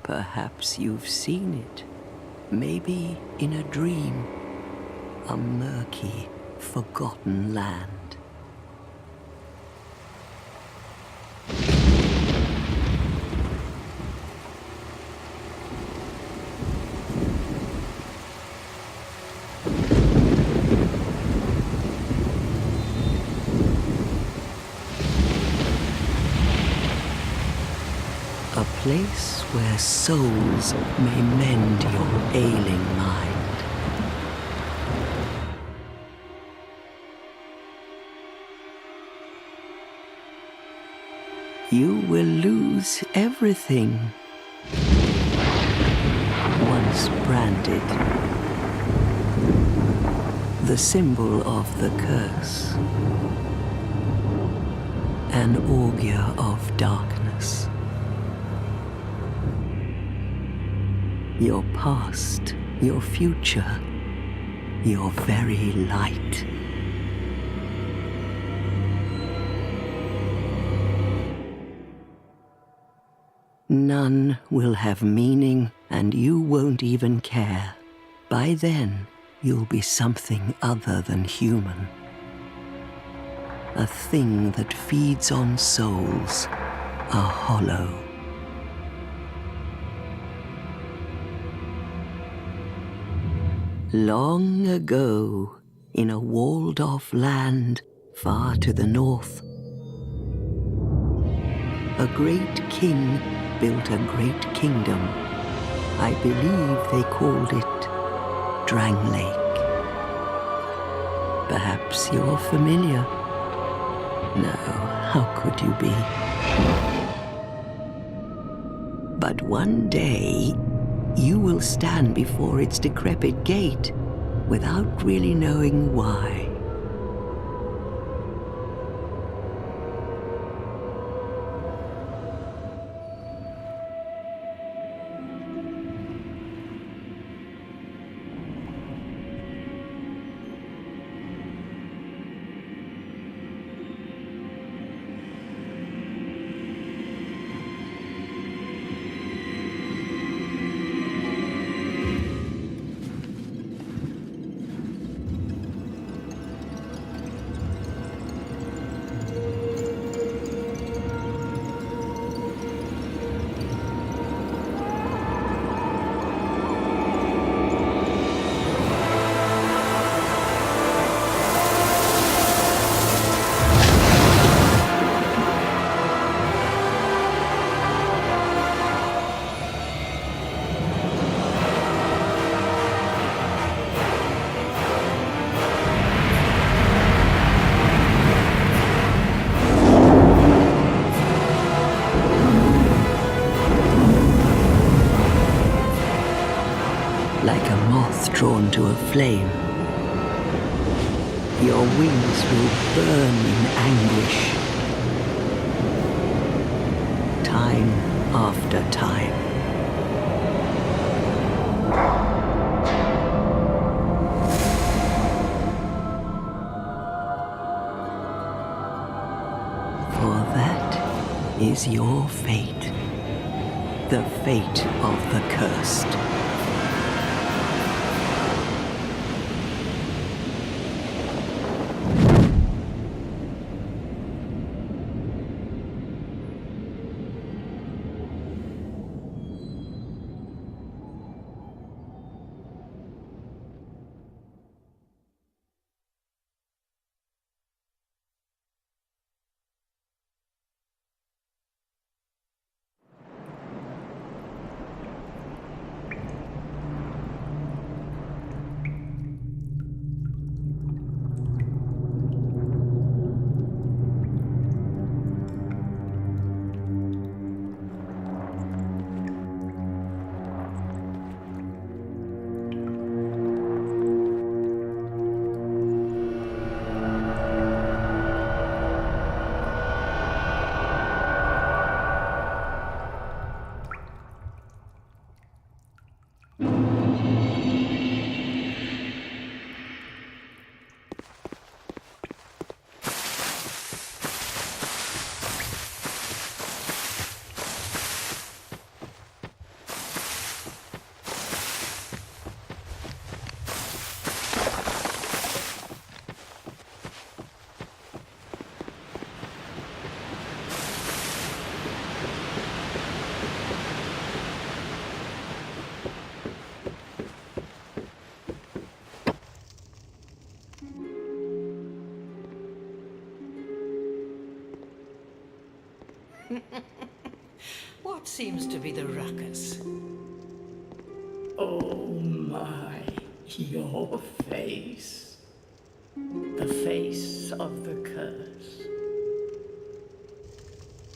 Perhaps you've seen it, maybe in a dream, a murky, forgotten land. A place where souls may mend your ailing mind. You will lose everything once branded, the symbol of the curse, an augur of darkness. Your past, your future, your very light. None will have meaning, and you won't even care. By then, you'll be something other than human. A thing that feeds on souls, a hollow. Long ago, in a walled-off land far to the north, a great king built a great kingdom. I believe they called it Drang-Lake. Perhaps you're familiar. No, how could you be? But one day, you will stand before its decrepit gate without really knowing why. Like a moth drawn to a flame, your wings will burn in anguish, time after time. For that is your fate, the fate of the cursed. What seems to be the ruckus? Oh my, your face. The face of the curse.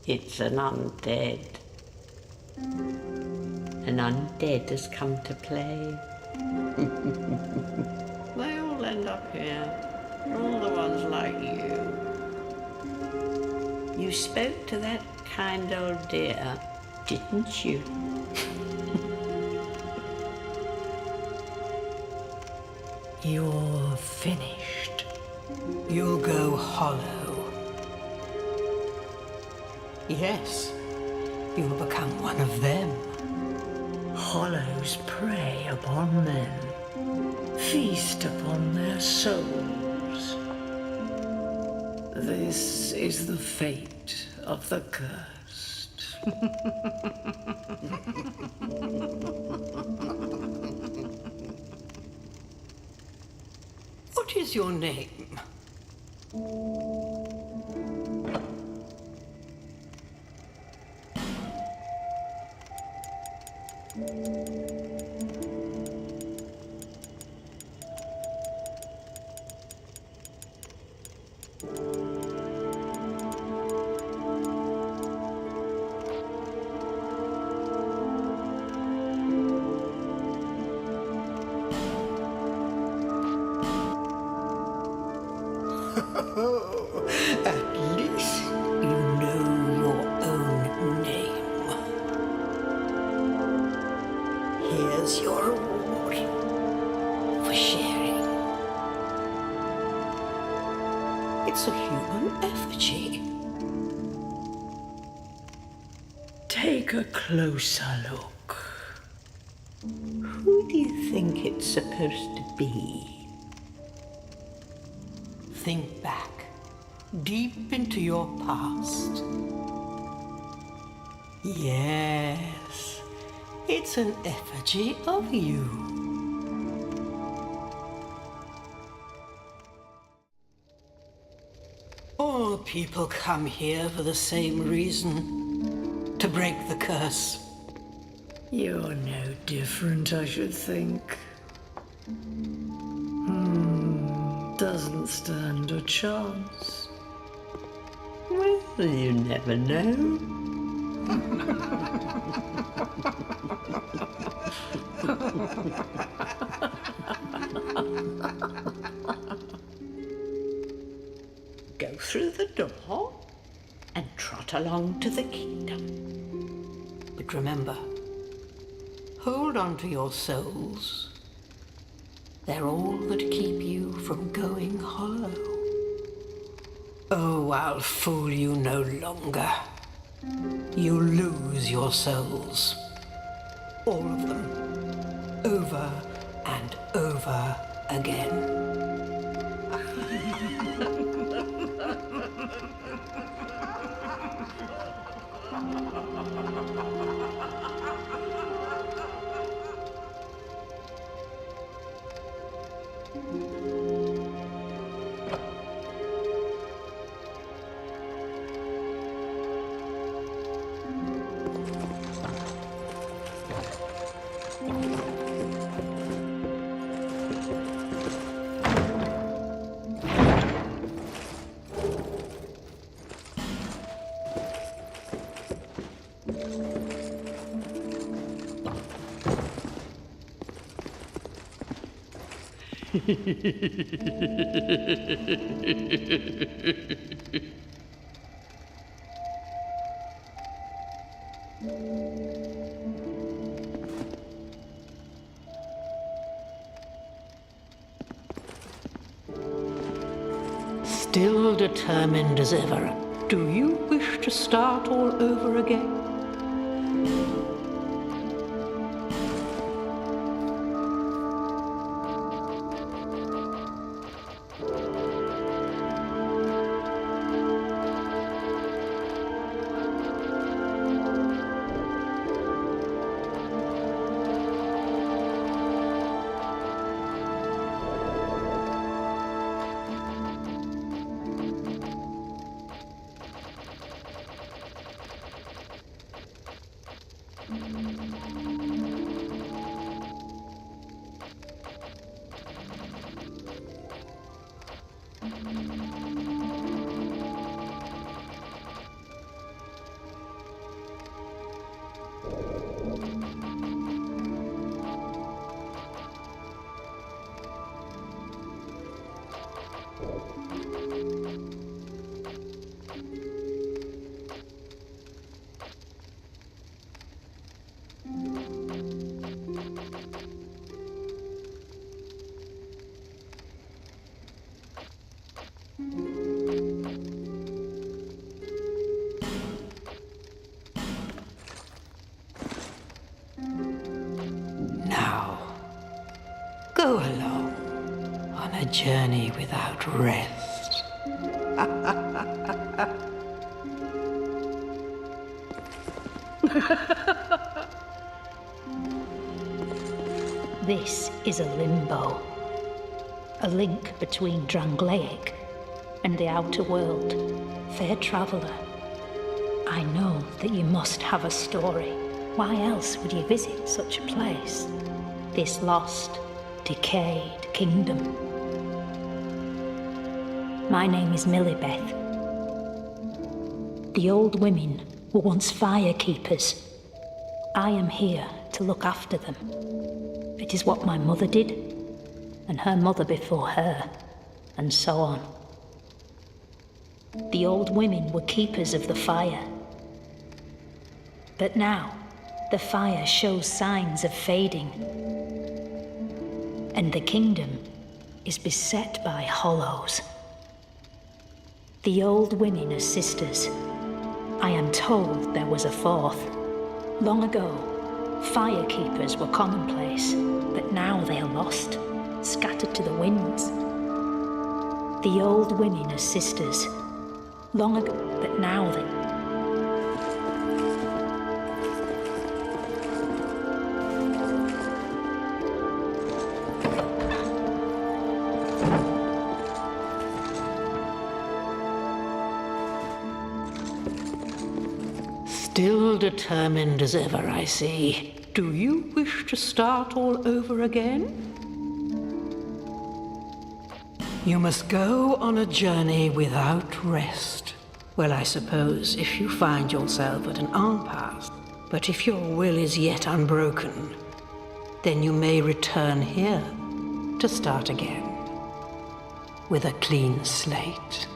It's an undead. An undead has come to play. They all end up here. All the ones like you. You spoke to that kind old dear, didn't you? You're finished. You'll go hollow. Yes, you'll become one of them. Hollows prey upon men, feast upon their souls. This is the fate of the cursed. What is your name? At least you know your own name. Here's your reward for sharing. It's a human effigy. Take a closer look. Who do you think it's supposed to be? Think back, deep into your past. Yes, it's an effigy of you. All people come here for the same reason, to break the curse. You're no different, I should think. Doesn't stand a chance. Well, you never know. Go through the door and trot along to the kingdom. But remember, hold on to your souls. They're all that keep you from going hollow. Oh, I'll fool you no longer. You lose your souls. All of them. Over and over again. Still determined as ever, do you wish to start all over again? journey without rest. This is a limbo. A link between Drangleic and the outer world. Fair traveller, I know that you must have a story. Why else would you visit such a place? This lost, decayed kingdom. My name is Millibeth. The old women were once fire keepers. I am here to look after them. It is what my mother did, and her mother before her, and so on. The old women were keepers of the fire. But now, the fire shows signs of fading, and the kingdom is beset by hollows. The old women are sisters. I am told there was a fourth. Long ago, fire keepers were commonplace, but now they are lost, scattered to the winds. The old women are sisters. Long ago, but now they... Still determined as ever, I see. Do you wish to start all over again? You must go on a journey without rest. Well, I suppose if you find yourself at an impasse. But if your will is yet unbroken, then you may return here to start again with a clean slate.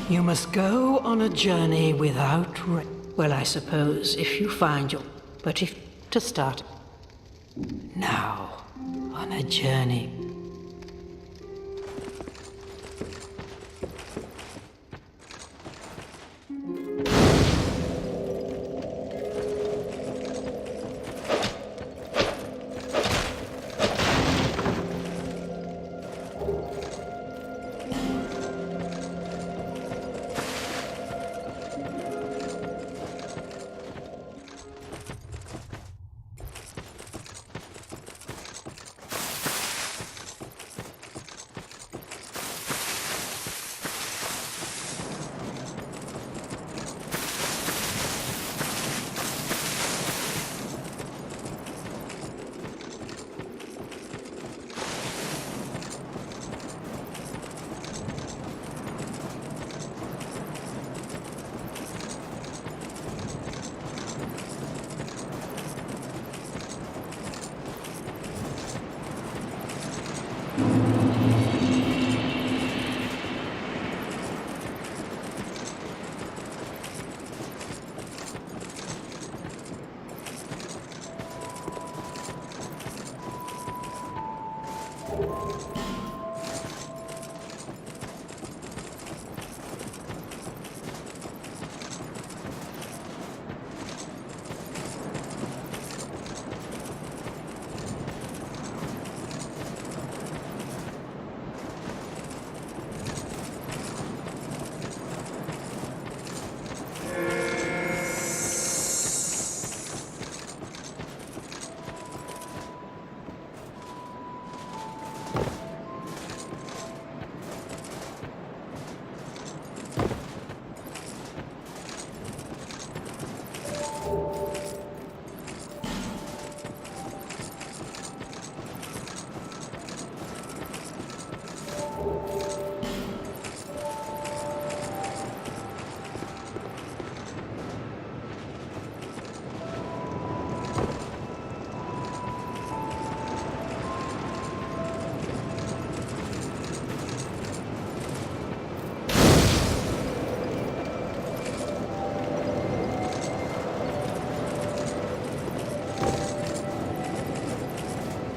You must go on a journey without rest. Well, I suppose if you find your... But if... to start... Now, on a journey...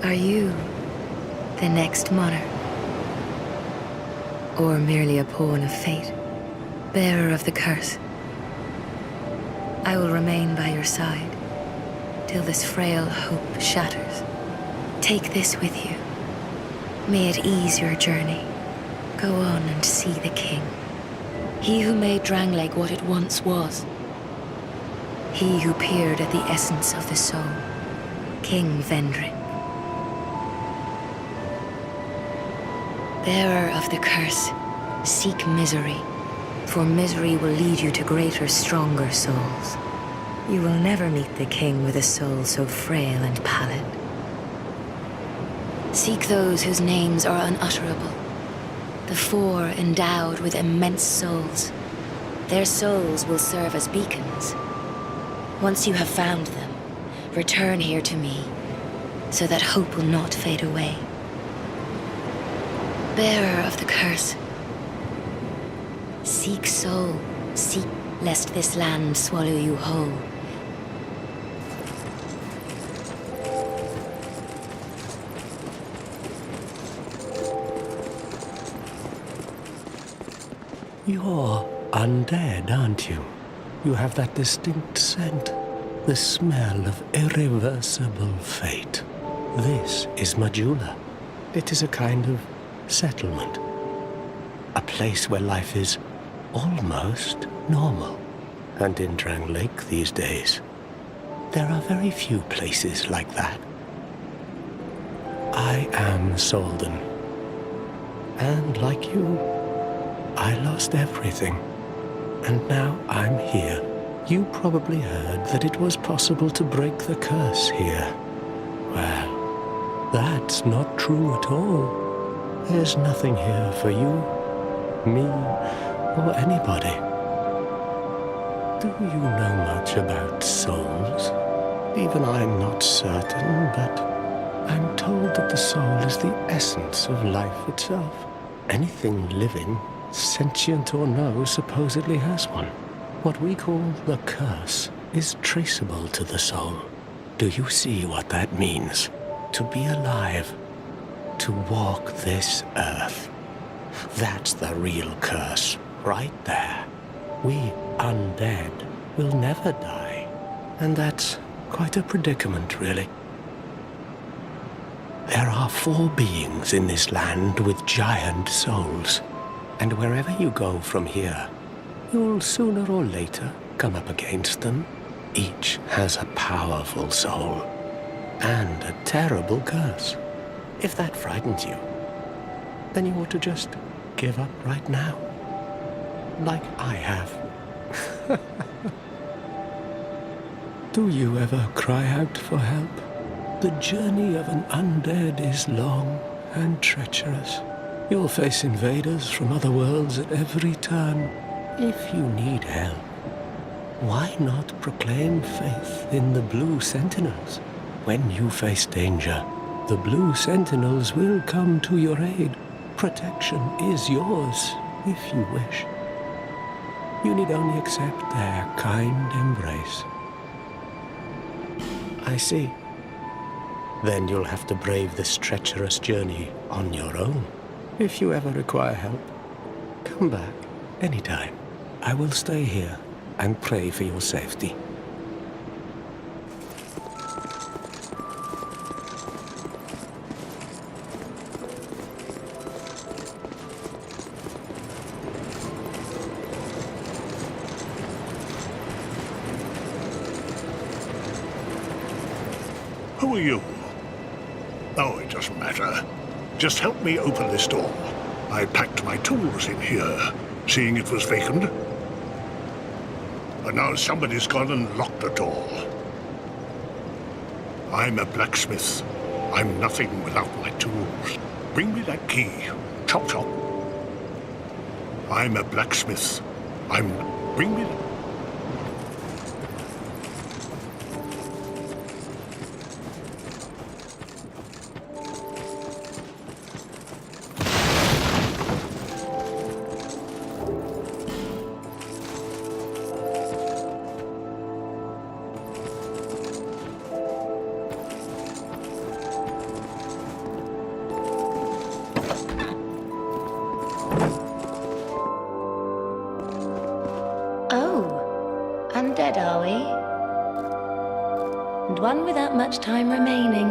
Are you the next monarch? Or merely a pawn of fate, bearer of the curse? I will remain by your side till this frail hope shatters. Take this with you. May it ease your journey. Go on and see the king. He who made Drangleic what it once was. He who peered at the essence of the soul. King Vendrick. Bearer of the curse, seek misery, for misery will lead you to greater, stronger souls. You will never meet the king with a soul so frail and pallid. Seek those whose names are unutterable. The four endowed with immense souls. Their souls will serve as beacons. Once you have found them, return here to me, so that hope will not fade away. Bearer of the curse, seek soul, seek, lest this land swallow you whole. You're undead, aren't you? You have that distinct scent, the smell of irreversible fate. This is Majula. It is a kind of settlement. A place where life is almost normal. And in Drangleic these days, there are very few places like that. I am Solden. And like you, I lost everything. And now I'm here. You probably heard that it was possible to break the curse here. Well, that's not true at all. There's nothing here for you, me, or anybody. Do you know much about souls? Even I'm not certain, but I'm told that the soul is the essence of life itself. Anything living, sentient or no, supposedly has one. What we call the curse is traceable to the soul. Do you see what that means? To be alive. To walk this earth. That's the real curse, right there. We undead will never die. And that's quite a predicament, really. There are 4 beings in this land with giant souls. And wherever you go from here, you'll sooner or later come up against them. Each has a powerful soul. And a terrible curse. If that frightens you, then you ought to just give up right now. Like I have. Do you ever cry out for help? The journey of an undead is long and treacherous. You'll face invaders from other worlds at every turn. If you need help, why not proclaim faith in the Blue Sentinels? When you face danger, the Blue Sentinels will come to your aid. Protection is yours, if you wish. You need only accept their kind embrace. I see. Then you'll have to brave this treacherous journey on your own. If you ever require help, come back anytime. I will stay here and pray for your safety. Who are you? Oh, it doesn't matter. Just help me open this door. I packed my tools in here, seeing it was vacant. But now somebody's gone and locked the door. I'm a blacksmith. I'm nothing without my tools. Bring me that key. Chop chop. I'm a blacksmith. Bring me... Oh, undead are we? And one without much time remaining.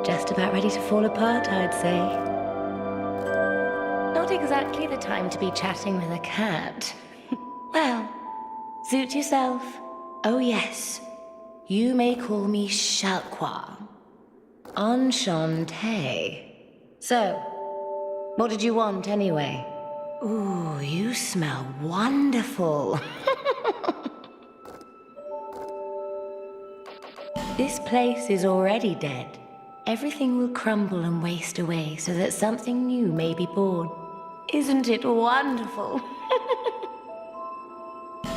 Just about ready to fall apart, I'd say. Not exactly the time to be chatting with a cat. Well, suit yourself. Oh yes, you may call me Shalqua. Enchanté. So, what did you want anyway? Ooh, you smell wonderful. This place is already dead. Everything will crumble and waste away so that something new may be born. Isn't it wonderful?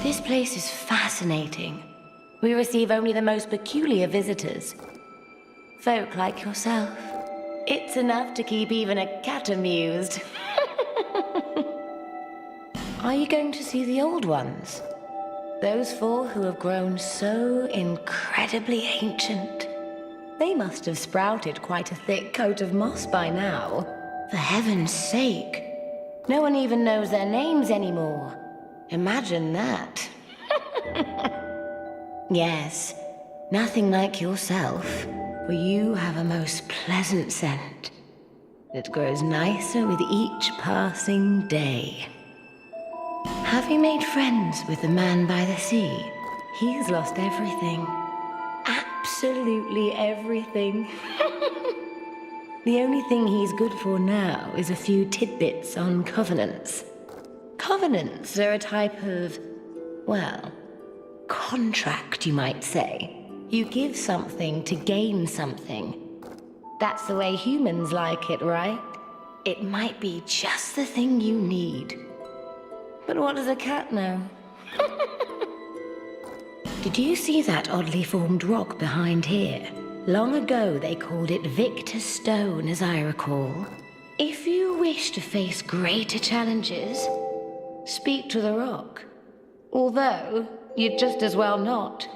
This place is fascinating. We receive only the most peculiar visitors. Folk like yourself. It's enough to keep even a cat amused. Are you going to see the old ones? Those 4 who have grown so incredibly ancient. They must have sprouted quite a thick coat of moss by now. For heaven's sake. No one even knows their names anymore. Imagine that. Yes, nothing like yourself, for you have a most pleasant scent. It grows nicer with each passing day. Have you made friends with the man by the sea? He's lost everything. Absolutely everything. The only thing he's good for now is a few tidbits on covenants. Covenants are a type of, well, contract, you might say. You give something to gain something. That's the way humans like it, right? It might be just the thing you need. But what does a cat know? Did you see that oddly formed rock behind here? Long ago they called it Victor's Stone, as I recall. If you wish to face greater challenges, speak to the rock. Although, you'd just as well not.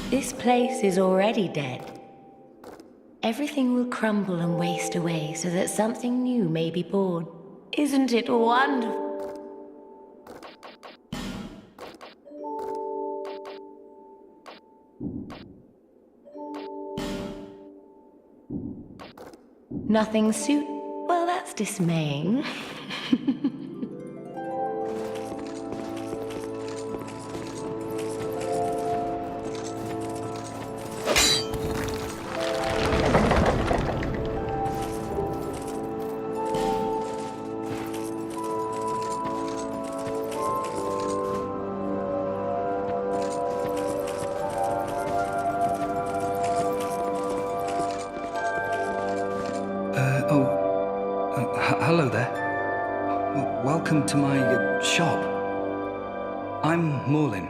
This place is already dead. Everything will crumble and waste away so that something new may be born. Isn't it wonderful? Nothing suit? Well, that's dismaying. Hello there. Welcome to my shop. I'm Morlin,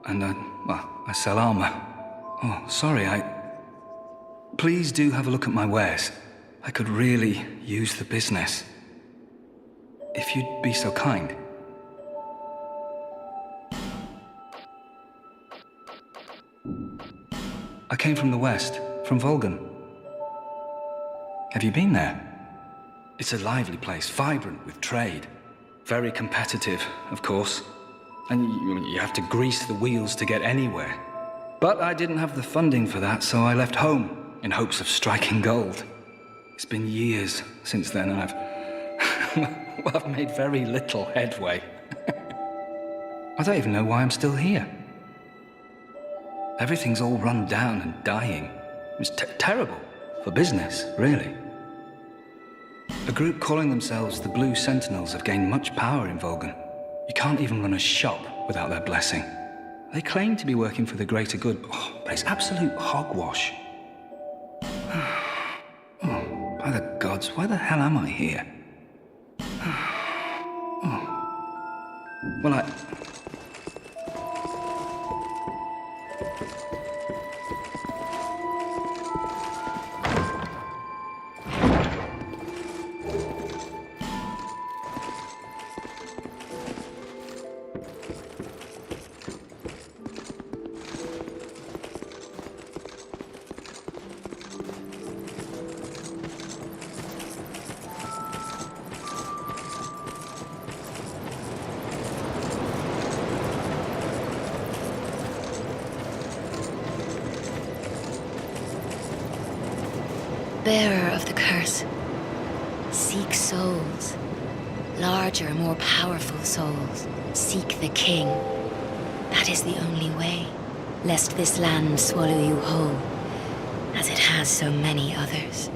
and I sell armor. Oh, sorry, Please do have a look at my wares. I could really use the business. If you'd be so kind. I came from the west, from Volgan. Have you been there? It's a lively place, vibrant with trade. Very competitive, of course. And you have to grease the wheels to get anywhere. But I didn't have the funding for that, so I left home in hopes of striking gold. It's been years since then, and I've made very little headway. I don't even know why I'm still here. Everything's all run down and dying. It's terrible for business, really. A group calling themselves the Blue Sentinels have gained much power in Volgan. You can't even run a shop without their blessing. They claim to be working for the greater good, but it's absolute hogwash. Oh, by the gods, why the hell am I here? Well, bearer of the curse. Seek souls. Larger, more powerful souls. Seek the king. That is the only way, lest this land swallow you whole, as it has so many others.